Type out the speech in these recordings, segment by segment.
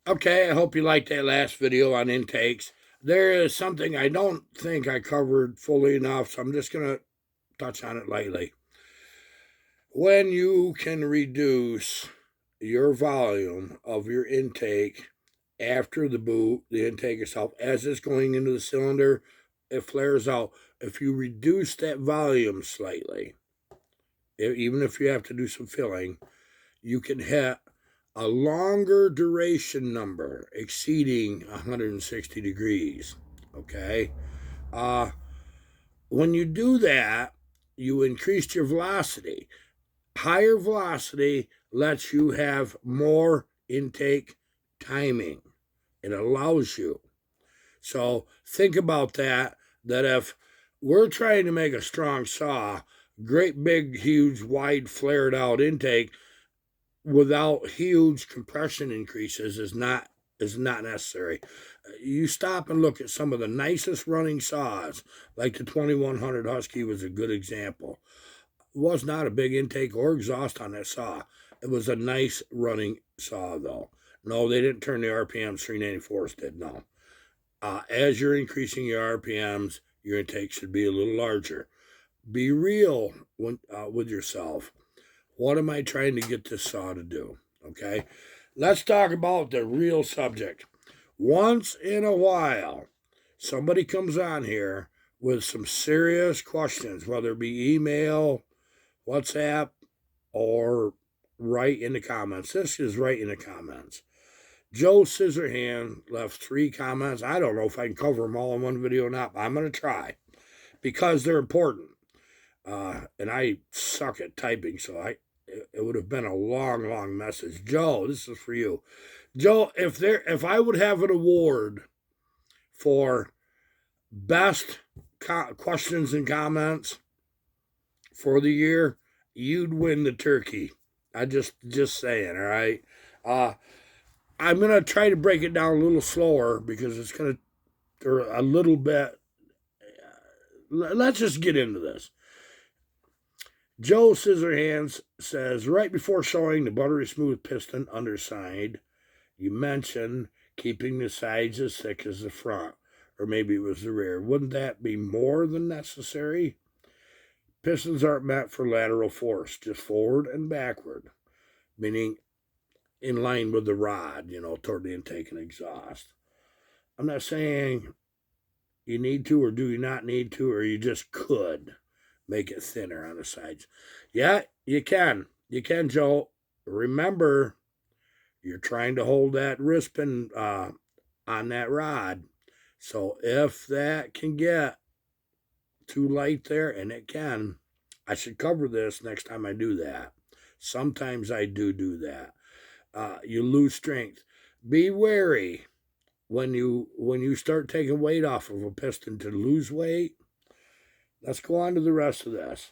Okay, I hope you liked that last video on intakes. There is something I don't think I covered fully enough, so I'm just going to touch on it lightly. When you can reduce your volume of your intake after the boot, the intake itself, as it's going into the cylinder, it flares out. If you reduce that volume slightly, even if you have to do some filling, you can hit a longer duration number exceeding 160 degrees. Okay. Uh, when you do that, you increase your velocity. Higher velocity lets you have more intake timing. It allows you. So think about that, that if we're trying to make a strong saw, great big, huge, wide, flared out intake, without huge compression increases is not necessary. You stop and look at some of the nicest running saws, like the 2100 Husky was a good example. It was not a big intake or exhaust on that saw. It was a nice running saw, though. No, they didn't turn the RPMs. 394s did, no. As you're increasing your RPMs, your intake should be a little larger. Be real with yourself. What am I trying to get this saw to do? Okay, let's talk about the real subject. Once in a while, somebody comes on here with some serious questions, whether it be email, WhatsApp, or right in the comments. This is right in the comments. Joe Scissorhand left 3 comments. I don't know if I can cover them all in one video or not, but I'm going to try because they're important. And I suck at typing, so it would have been a long, long message. Joe, this is for you. Joe, if I would have an award for best questions and comments for the year, you'd win the turkey. I just saying, all right. I'm gonna try to break it down a little slower because it's gonna or a little bit. Let's just get into this. Joe Scissorhands says, right before showing the buttery smooth piston underside, you mentioned keeping the sides as thick as the front, or maybe it was the rear. Wouldn't that be more than necessary? Pistons aren't meant for lateral force, just forward and backward, meaning in line with the rod, toward the intake and exhaust. I'm not saying you need to or do you not need to, or you just could make it thinner on the sides. Yeah, you can. You can, Joe. Remember, you're trying to hold that wrist pin on that rod. So if that can get too light there, and it can, I should cover this next time I do that. Sometimes I do that. You lose strength. Be wary when you start taking weight off of a piston to lose weight. Let's go on to the rest of this.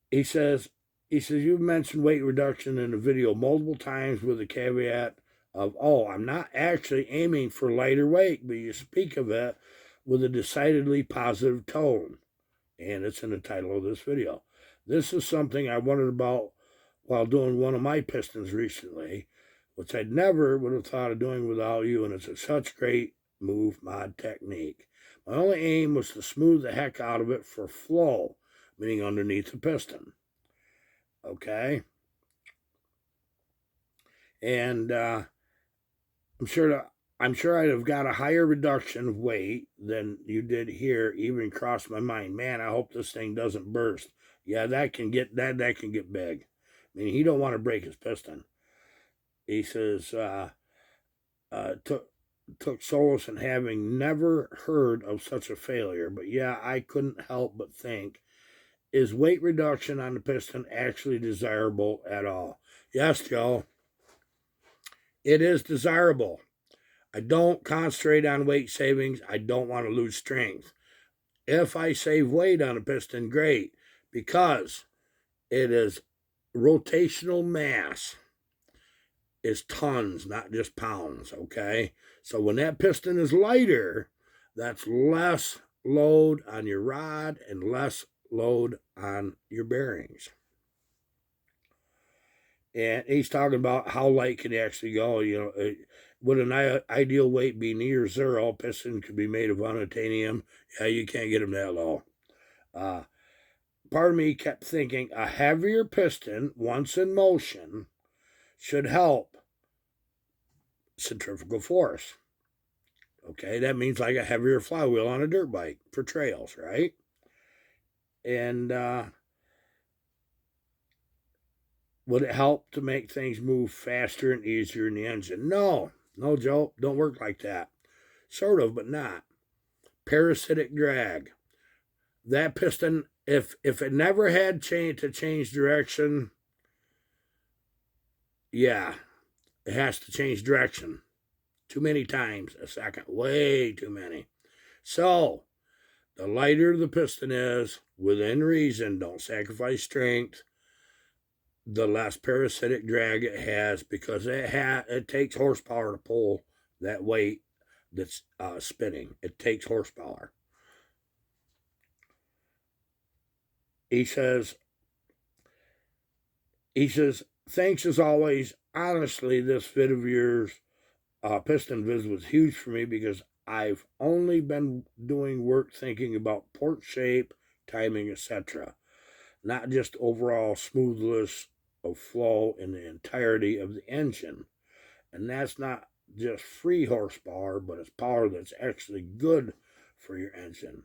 He says, you've mentioned weight reduction in the video multiple times with the caveat of, I'm not actually aiming for lighter weight, but you speak of it with a decidedly positive tone. And it's in the title of this video. This is something I wondered about while doing one of my pistons recently, which I never would have thought of doing without you, and it's such great move mod technique. My only aim was to smooth the heck out of it for flow, meaning underneath the piston. Okay? And I'm sure I'd have got a higher reduction of weight than you did here. Even crossed my mind, man, I hope this thing doesn't burst. Yeah, that can get big. I mean, he don't want to break his piston. He says, took solace in having never heard of such a failure. But yeah, I couldn't help but think, is weight reduction on the piston actually desirable at all? Yes, Joe, it is desirable. I don't concentrate on weight savings. I don't want to lose strength. If I save weight on a piston, great, because it is rotational mass is tons, not just pounds, okay? So when that piston is lighter, that's less load on your rod and less load on your bearings. And he's talking about how light can actually go. Would an ideal weight be near zero? Piston could be made of unobtainium. Yeah, you can't get them that low. Part of me kept thinking a heavier piston, once in motion, should help centrifugal force. Okay, that means like a heavier flywheel on a dirt bike for trails, right? And would it help to make things move faster and easier in the engine? No, Joe, don't work like that. Sort of, but not. Parasitic drag. That piston, if it never had to change direction, yeah, it has to change direction. Too many times a second, way too many. So, the lighter the piston is, within reason, don't sacrifice strength, the less parasitic drag it has, because it takes horsepower to pull that weight that's spinning. It takes horsepower. He says, thanks as always. Honestly, this vid of yours, piston viz, was huge for me because I've only been doing work thinking about port shape, timing, etc. Not just overall smoothness of flow in the entirety of the engine. And that's not just free horsepower, but it's power that's actually good for your engine.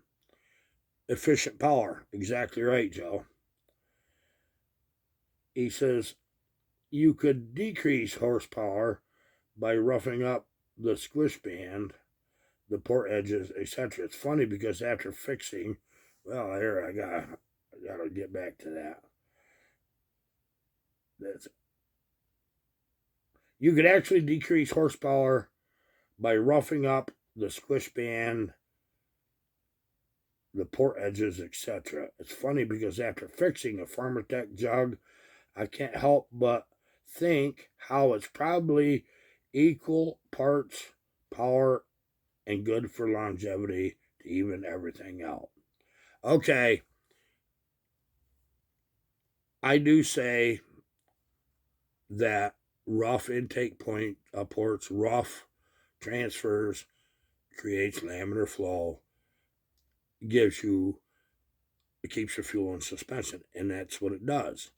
Efficient power. Exactly right, Joe. He says you could decrease horsepower by roughing up the squish band, the port edges, etc. It's funny because after fixing, well, here I gotta get back to that. You could actually decrease horsepower by roughing up the squish band, the port edges, etc. It's funny because after fixing a Pharmatech jug, I can't help but think how it's probably equal parts power and good for longevity to even everything out. Okay, I do say that rough intake ports, rough transfers, creates laminar flow, it keeps your fuel in suspension, and that's what it does.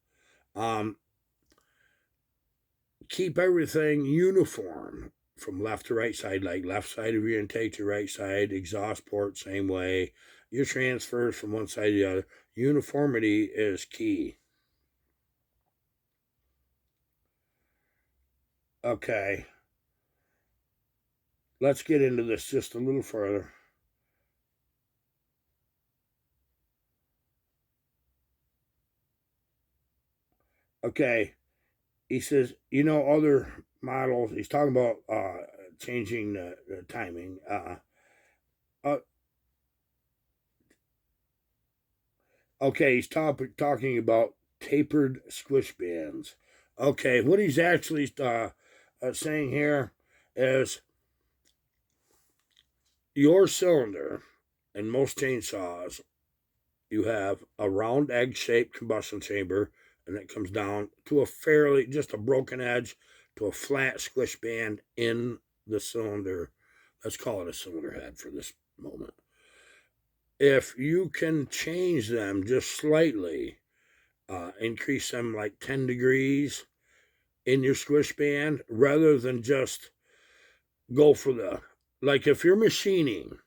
Keep everything uniform from left to right side, like left side of your intake to right side, exhaust port, same way. Your transfers from one side to the other. Uniformity is key. Okay. Let's get into this just a little further. Okay. He says, other models, he's talking about changing the timing. Okay, he's talking about tapered squish bands. Okay, what he's actually saying here is your cylinder in most chainsaws, you have a round egg-shaped combustion chamber, and it comes down to just a broken edge to a flat squish band in the cylinder. Let's call it a cylinder head for this moment. If you can change them just slightly, increase them like 10 degrees in your squish band, rather than just go for like if you're machining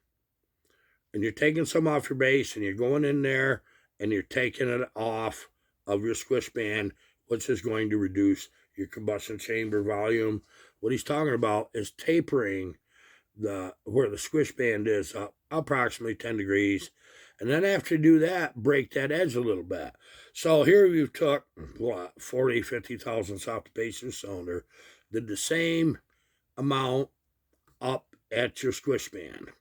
and you're taking some off your base and you're going in there and you're taking it off of your squish band, which is going to reduce your combustion chamber volume. What he's talking about is tapering where the squish band is up approximately 10 degrees. And then after you do that, break that edge a little bit. So here you took, 40, 50 thousandths off the base of the cylinder, did the same amount up at your squish band,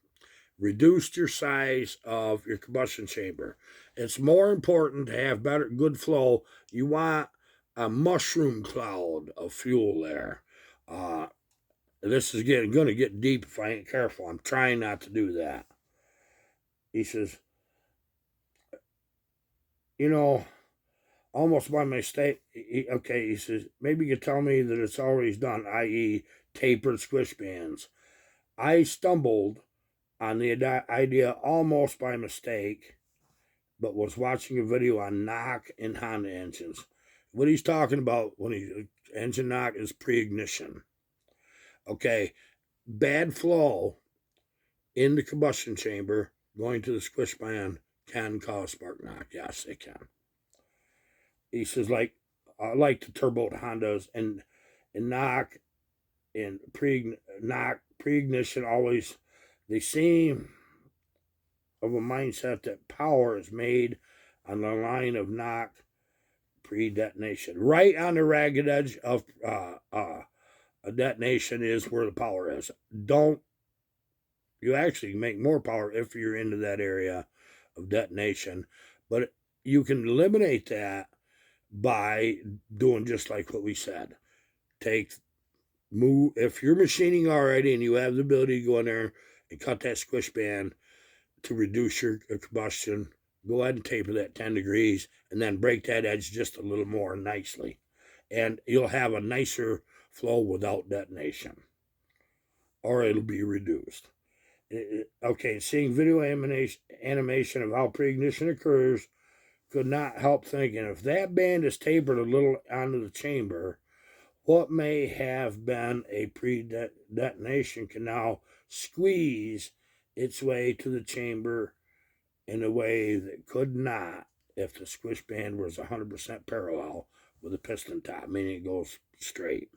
reduced your size of your combustion chamber. It's more important to have good flow. You want a mushroom cloud of fuel there. This is going to get deep if I ain't careful. I'm trying not to do that. He says, almost by mistake. Okay, he says, maybe you could tell me that it's always done, i.e. tapered squish bands. I stumbled on the idea almost by mistake, but was watching a video on knock in Honda engines. What he's talking about when engine knock is pre-ignition. Okay, bad flow in the combustion chamber going to the squish band can cause spark knock. Yes, it can. He says, like the turbo Hondas and knock and pre-ignition always, they seem of a mindset that power is made on the line of knock pre-detonation. Right on the ragged edge of a detonation is where the power is. You actually make more power if you're into that area of detonation, but you can eliminate that by doing just like what we said. Move, if you're machining already and you have the ability to go in there and cut that squish band to reduce your combustion, go ahead and taper that 10 degrees and then break that edge just a little more nicely. And you'll have a nicer flow without detonation, or it'll be reduced. Okay, seeing video animation of how pre-ignition occurs could not help thinking, if that band is tapered a little onto the chamber, what may have been a pre-detonation can now squeeze its way to the chamber in a way that could not if the squish band was 100% parallel with the piston top, meaning it goes straight.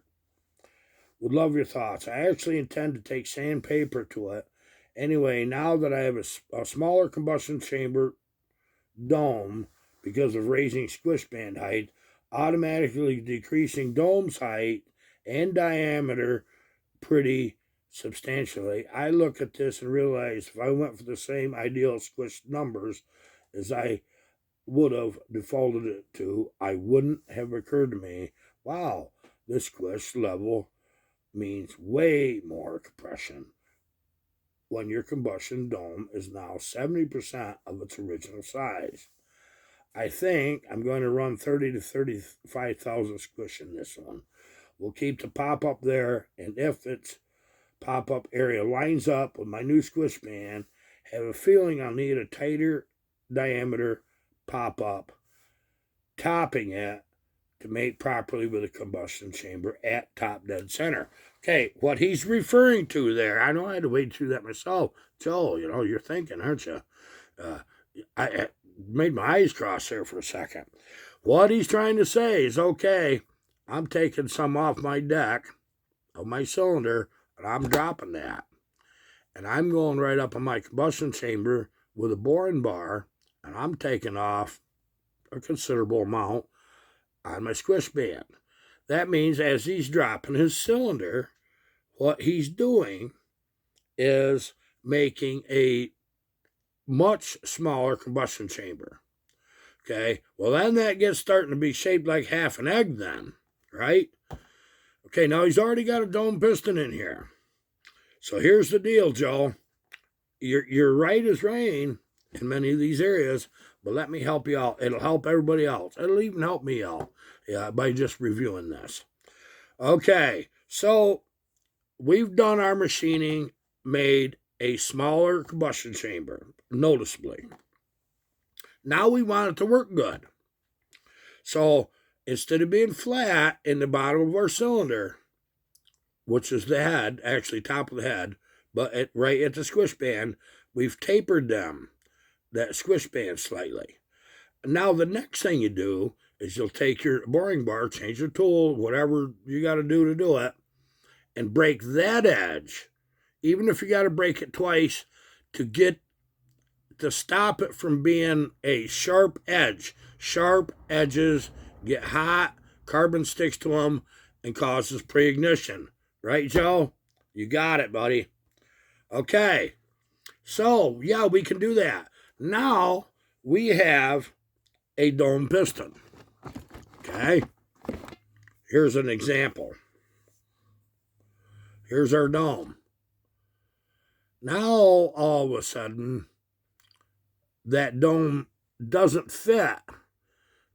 Would love your thoughts. I actually intend to take sandpaper to it. Anyway, now that I have a smaller combustion chamber dome because of raising squish band height, automatically decreasing dome's height and diameter pretty substantially, I look at this and realize if I went for the same ideal squish numbers as I would have defaulted it to, I wouldn't have occurred to me, wow, this squish level means way more compression when your combustion dome is now 70% of its original size. I think I'm going to run 30 to 35,000 squish in this one. We'll keep the pop-up there, and if its pop-up area lines up with my new squish band, have a feeling I'll need a tighter diameter pop-up, topping it to mate properly with a combustion chamber at top dead center. Okay, what he's referring to there, I know I had to wade through that myself. Joe, you're thinking, aren't you? I made my eyes cross there for a second. What he's trying to say is, okay, I'm taking some off my deck of my cylinder, and I'm dropping that. And I'm going right up on my combustion chamber with a boring bar, and I'm taking off a considerable amount on my squish band. That means as he's dropping his cylinder, what he's doing is making a much smaller combustion chamber. Okay, well then that gets starting to be shaped like half an egg then, right? Okay, now he's already got a dome piston in here. So here's the deal, Joe. You're right as rain in many of these areas, but let me help you out. It'll help everybody else. It'll even help me out by just reviewing this. Okay, so we've done our machining, made a smaller combustion chamber, noticeably. Now we want it to work good. So instead of being flat in the bottom of our cylinder, which is the head, actually top of the head, but right at the squish band, we've tapered that squish band slightly. Now the next thing you do is you'll take your boring bar, change your tool, whatever you got to do it, and break that edge, even if you got to break it twice to stop it from being a sharp edge. Sharp edges get hot, carbon sticks to them, and causes pre-ignition. Right, Joe? You got it, buddy. Okay. So, yeah, we can do that. Now, we have a dome piston. Okay? Here's an example. Here's our dome. Now, all of a sudden, that dome doesn't fit.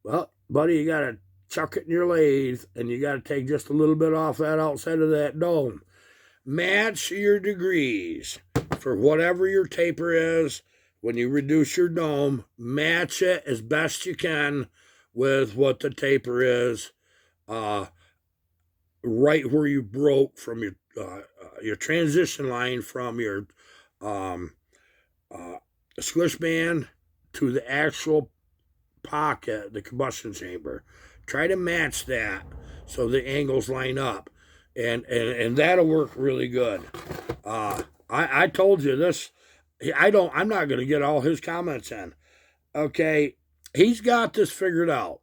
Well, buddy, you got to chuck it in your lathe, and you got to take just a little bit off that outside of that dome. Match your degrees for whatever your taper is. When you reduce your dome, match it as best you can with what the taper is, right where you broke from your transition line from your squish band to the actual pocket, the combustion chamber. Try to match that so the angles line up, and that'll work really good. I told you this. I'm not going to get all his comments in. Okay, he's got this figured out.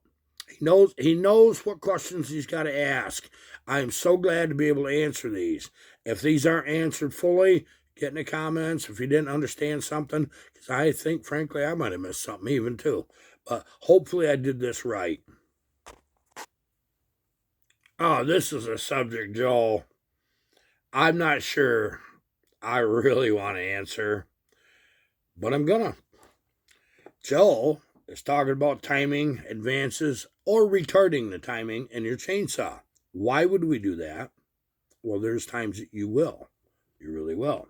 He knows what questions he's got to ask. I am so glad to be able to answer these. If these aren't answered fully, get in the comments if you didn't understand something, because I think, frankly, I might have missed something even too. But hopefully I did this right. Oh, this is a subject, Joel, I'm not sure I really want to answer, but I'm gonna. Joel is talking about timing advances or retarding the timing in your chainsaw. Why would we do that? Well, there's times that you will. You really will.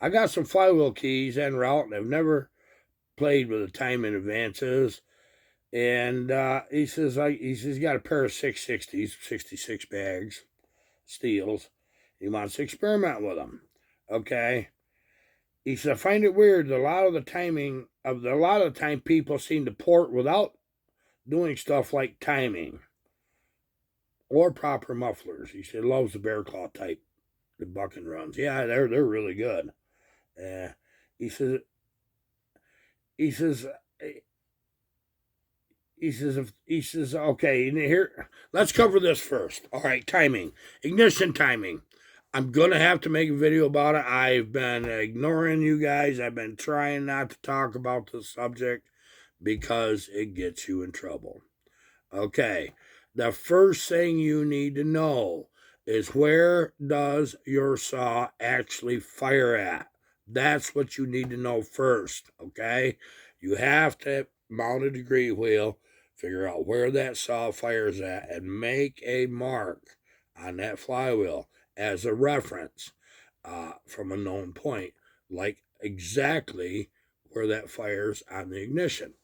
I got some flywheel keys en route, and I've never played with the timing advances. And he says he's got a pair of 660s, 66 bags, steels. He wants to experiment with them. Okay. He said, I find it weird that a lot of the time people seem to port without doing stuff like timing or proper mufflers. He said, loves the bear claw type, the buck and runs. Yeah, they're really good. He says, okay, here, let's cover this first. All right, timing, ignition timing. I'm going to have to make a video about it. I've been ignoring you guys. I've been trying not to talk about the subject because it gets you in trouble. Okay, the first thing you need to know is, where does your saw actually fire at? That's what you need to know first, okay? You have to mount a degree wheel, figure out where that saw fires at, and make a mark on that flywheel as a reference from a known point, like exactly where that fires on the ignition.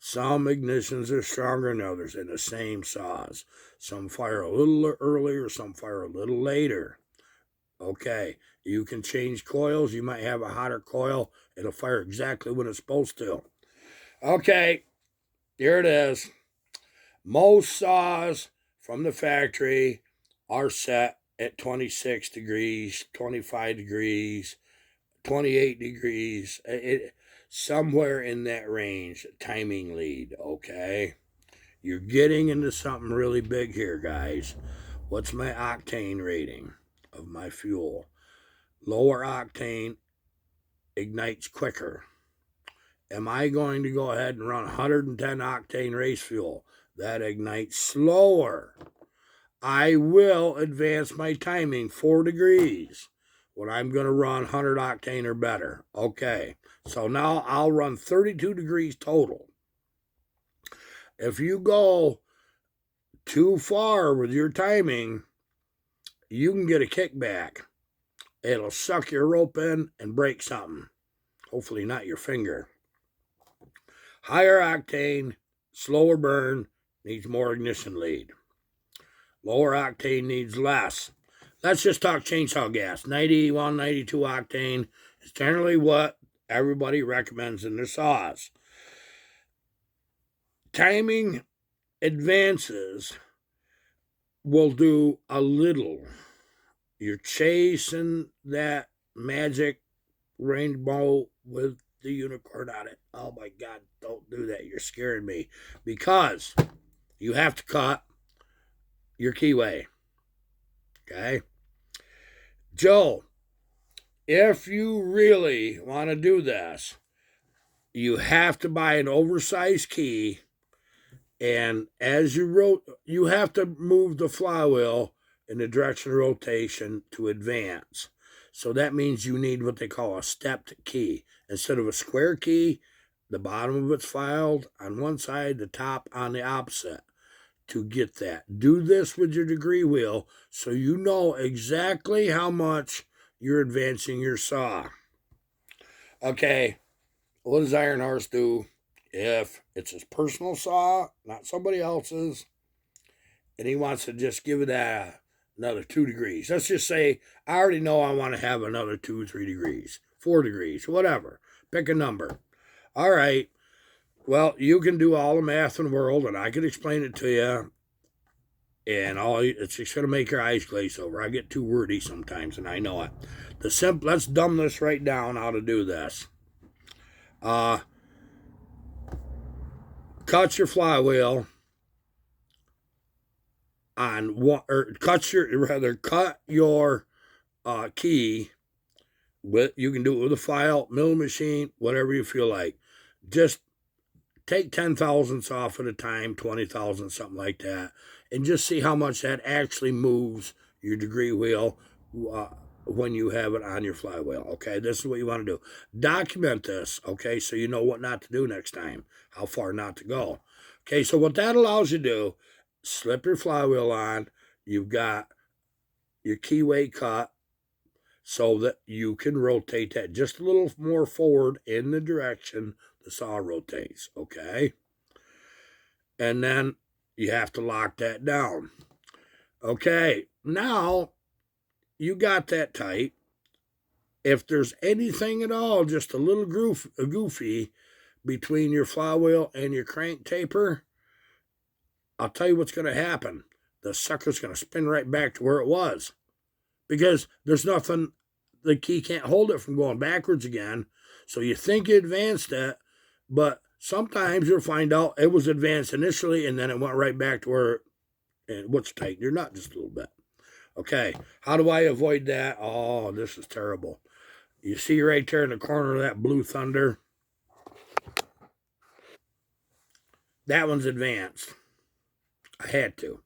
Some ignitions are stronger than others in the same saws. Some fire a little earlier, some fire a little later. Okay, you can change coils. You might have a hotter coil. It'll fire exactly when it's supposed to. Okay, here it is. Most saws from the factory are set at 26 degrees, 25 degrees, 28 degrees, somewhere in that range, timing lead, okay? You're getting into something really big here, guys. What's my octane rating of my fuel? Lower octane ignites quicker. Am I going to go ahead and run 110 octane race fuel? That ignites slower. I will advance my timing 4 degrees when I'm going to run 100 octane or better. Okay, so now I'll run 32 degrees total. If you go too far with your timing, you can get a kickback. It'll suck your rope in and break something. Hopefully not your finger. Higher octane, slower burn, needs more ignition lead. Lower octane needs less. Let's just talk chainsaw gas. 91, 92 octane is generally what everybody recommends in their saws. Timing advances will do a little. You're chasing that magic rainbow with the unicorn on it. Oh my God, don't do that. You're scaring me. Because you have to cut your keyway. Okay? Joe, if you really want to do this, you have to buy an oversized key, and as you have to move the flywheel in the direction of rotation to advance. So that means you need what they call a stepped key. Instead of a square key, The bottom of it's filed on one side, the top on the opposite to get that. Do this with your degree wheel so you know exactly how much you're advancing your saw. Okay, what does Iron Horse do if it's his personal saw, not somebody else's, and he wants to just give it another 2 degrees? Let's just say I already know I want to have another 2, 3 degrees, 4 degrees, whatever. Pick a number. All right. Well, you can do all the math in the world, and I can explain it to you. And it's just going to make your eyes glaze over. I get too wordy sometimes, and I know it. Let's dumb this right down how to do this. Cut your flywheel on one, or cut your key with. You can do it with a file, mill machine, whatever you feel like. Just take 10 thousandths off at a time, 20 thousandths, something like that, and just see how much that actually moves your degree wheel when you have it on your flywheel. Okay, this is what you want to do. Document this, okay, so you know what not to do next time, how far not to go. Okay, so what that allows you to do, slip your flywheel on, you've got your keyway cut so that you can rotate that just a little more forward in the direction the saw rotates, okay? And then you have to lock that down. Okay, now you got that tight. If there's anything at all, just a little goofy between your flywheel and your crank taper, I'll tell you what's going to happen. The sucker's going to spin right back to where it was. Because there's nothing, the key can't hold it from going backwards again. So you think you advanced it, but sometimes you'll find out it was advanced initially and then it went right back to where what's tighten your nut just a little bit. Okay, how do I avoid that? Oh, this is terrible. You see right there in the corner of that Blue Thunder? That one's advanced. I had to.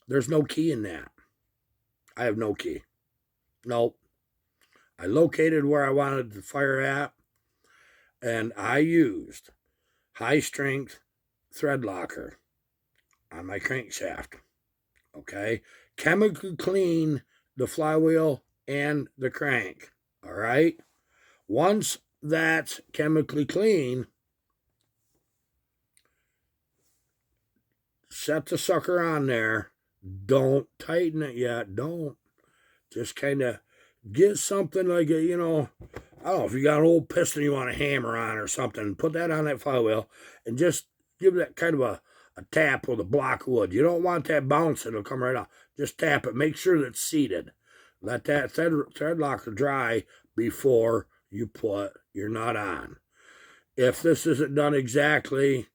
There's no key in that. I have no key. Nope. I located where I wanted the fire at, and I used high strength thread locker on my crankshaft. Okay, chemically clean the flywheel and the crank. All right, once that's chemically clean, set the sucker on there. Don't tighten it yet. Don't. Just kind of get something like a, I don't know, if you got an old piston you want to hammer on or something, put that on that flywheel and just give that kind of a tap with a block of wood. You don't want that bouncing, it'll come right off. Just tap it, make sure that it's seated. Let that thread locker dry before you put your nut on. If this isn't done exactly,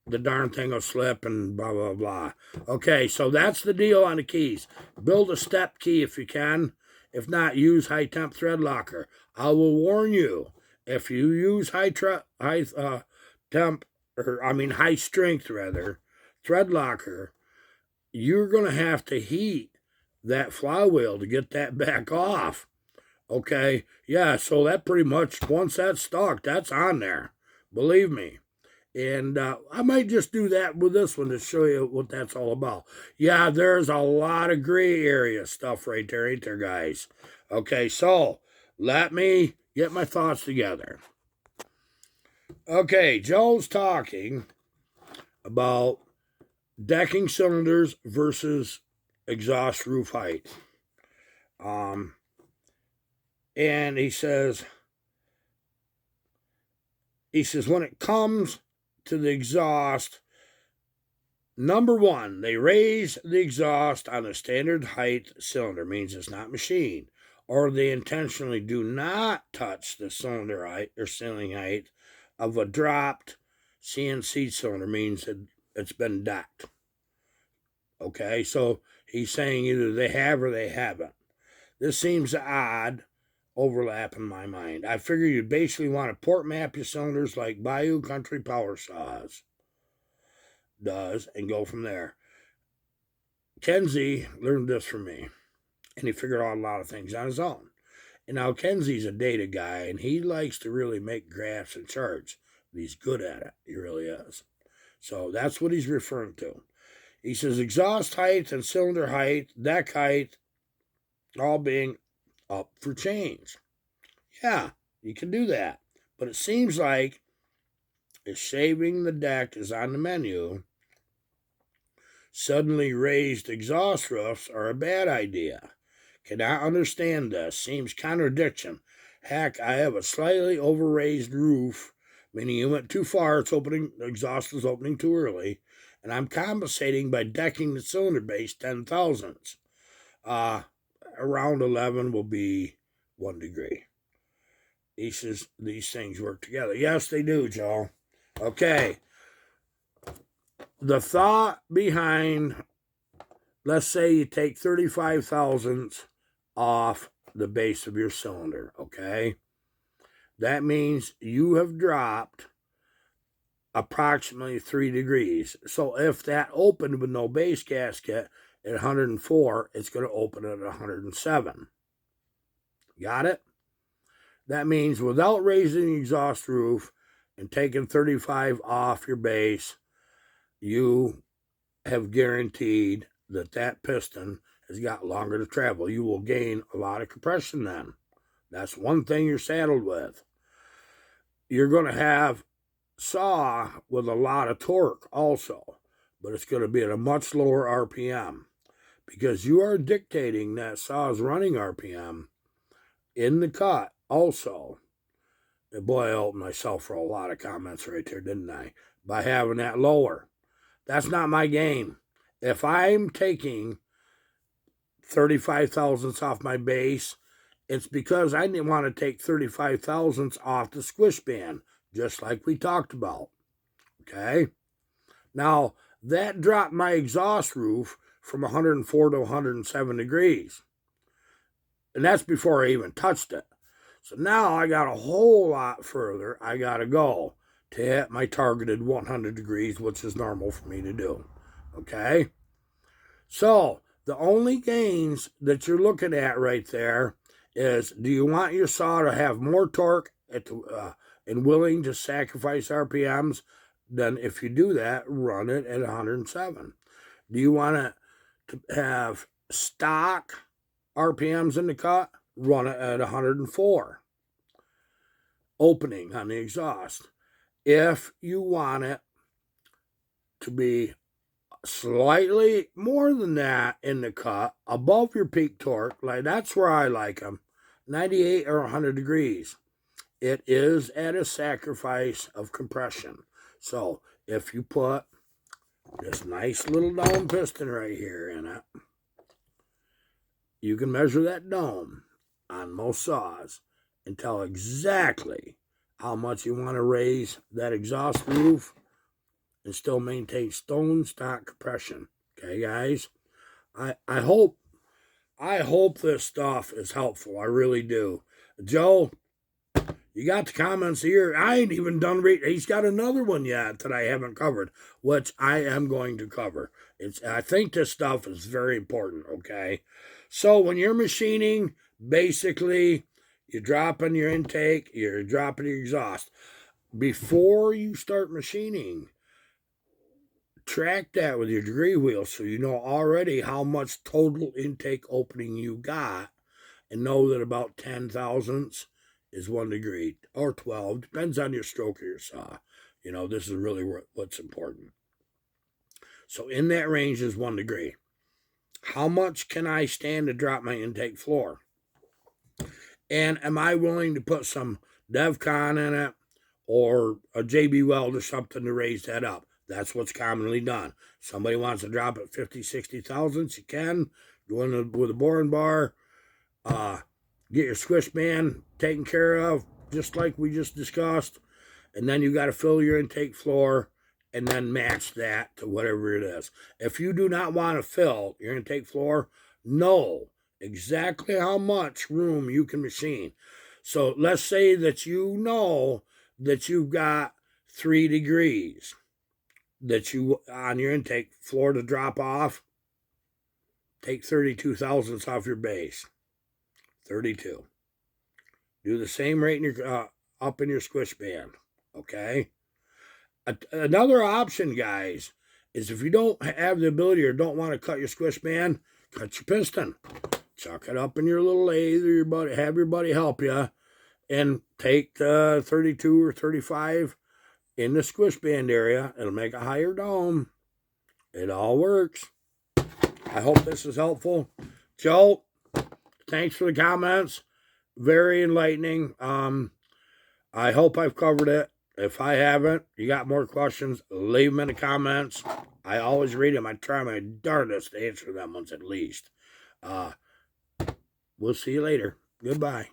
the darn thing will slip and blah, blah, blah. Okay, so that's the deal on the keys. Build a step key if you can. If not, use high temp thread locker. I will warn you, if you use high strength thread locker, you're going to have to heat that flywheel to get that back off. Okay, yeah, so that pretty much, once that's stuck, that's on there. Believe me. And I might just do that with this one to show you what that's all about. Yeah, there's a lot of gray area stuff right there, ain't there, guys? Okay, so let me get my thoughts together. Okay, Joe's talking about decking cylinders versus exhaust roof height. And he says, when it comes to the exhaust, number one, they raise the exhaust on a standard height cylinder, means it's not machined, or they intentionally do not touch the cylinder height or ceiling height of a dropped CNC cylinder, means it's been decked. Okay, so he's saying either they have or they haven't. This seems odd overlap in my mind. I figure you basically want to port map your cylinders like Bayou Country Power Saws does and go from there. Kenzie learned this from me, and he figured out a lot of things on his own. And now Kenzie's a data guy, and he likes to really make graphs and charts. He's good at it. He really is. So that's what he's referring to. He says exhaust height and cylinder height, deck height, all being up for change. Yeah, you can do that. But it seems like if shaving the deck is on the menu, suddenly raised exhaust roofs are a bad idea. Cannot understand this. Seems contradiction. Heck, I have a slightly over-raised roof, meaning you went too far, it's opening, the exhaust is opening too early, and I'm compensating by decking the cylinder base 10 thousandths. Around 11 will be 1 degree. He says these things work together. Yes, they do, Joe. Okay. The thought behind, let's say you take 35 thousandths off the base of your cylinder, okay? That means you have dropped approximately 3 degrees. So if that opened with no base gasket at 104, it's going to open at 107. Got it? That means without raising the exhaust roof and taking 35 off your base, you have guaranteed that piston has got longer to travel. You will gain a lot of compression then. That's one thing you're saddled with. You're going to have saw with a lot of torque also, but it's going to be at a much lower RPM because you are dictating that saw's running RPM in the cut also. And boy, I opened myself for a lot of comments right there, didn't I? By having that lower. That's not my game. If I'm taking 35 thousandths off my base, it's because I didn't want to take 35 thousandths off the squish band, just like we talked about. Okay? Now, that dropped my exhaust roof from 104 to 107 degrees. And that's before I even touched it. So now I got a whole lot further I got to go to hit my targeted 100 degrees, which is normal for me to do. Okay? So, the only gains that you're looking at right there is, do you want your saw to have more torque and willing to sacrifice RPMs? Then if you do that, run it at 107. Do you want it to have stock RPMs in the cut? Run it at 104. Opening on the exhaust. If you want it to be slightly more than that in the cut, above your peak torque, like that's where I like them, 98 or 100 degrees. It is at a sacrifice of compression. So if you put this nice little dome piston right here in it, you can measure that dome on most saws and tell exactly how much you want to raise that exhaust roof and still maintain stone stock compression. Okay, guys? I hope this stuff is helpful. I really do. Joe, you got the comments here. I ain't even done he's got another one yet that I haven't covered, which I am going to cover. I think this stuff is very important, okay? So when you're machining, basically, you're dropping your intake, you're dropping your exhaust. Before you start machining, track that with your degree wheel so you know already how much total intake opening you got, and know that about 10 thousandths is 1 degree, or 12, depends on your stroke of your saw. You know, this is really what's important. So in that range is 1 degree. How much can I stand to drop my intake floor? And am I willing to put some DevCon in it or a JB Weld or something to raise that up? That's what's commonly done. Somebody wants to drop it 50, 60 thousandths, you can. Go in with a boring bar. Get your squish band taken care of, just like we just discussed. And then you got to fill your intake floor and then match that to whatever it is. If you do not want to fill your intake floor, know exactly how much room you can machine. So let's say that you know that you've got 3 degrees that you on your intake floor to drop off. Take 32 thousandths off your base. 32. Do the same rate in your up in your squish band. Okay. Another option, guys, is if you don't have the ability or don't want to cut your squish band, cut your piston. Chuck it up in your little lathe, or your buddy, have your buddy help you, and take 32 or 35 in the squish band area. It'll make a higher dome. It all works. I hope this is helpful. Joe, thanks for the comments. Very enlightening. I hope I've covered it. If I haven't, you got more questions, leave them in the comments. I always read them. I try my darndest to answer them ones at least. We'll see you later. Goodbye.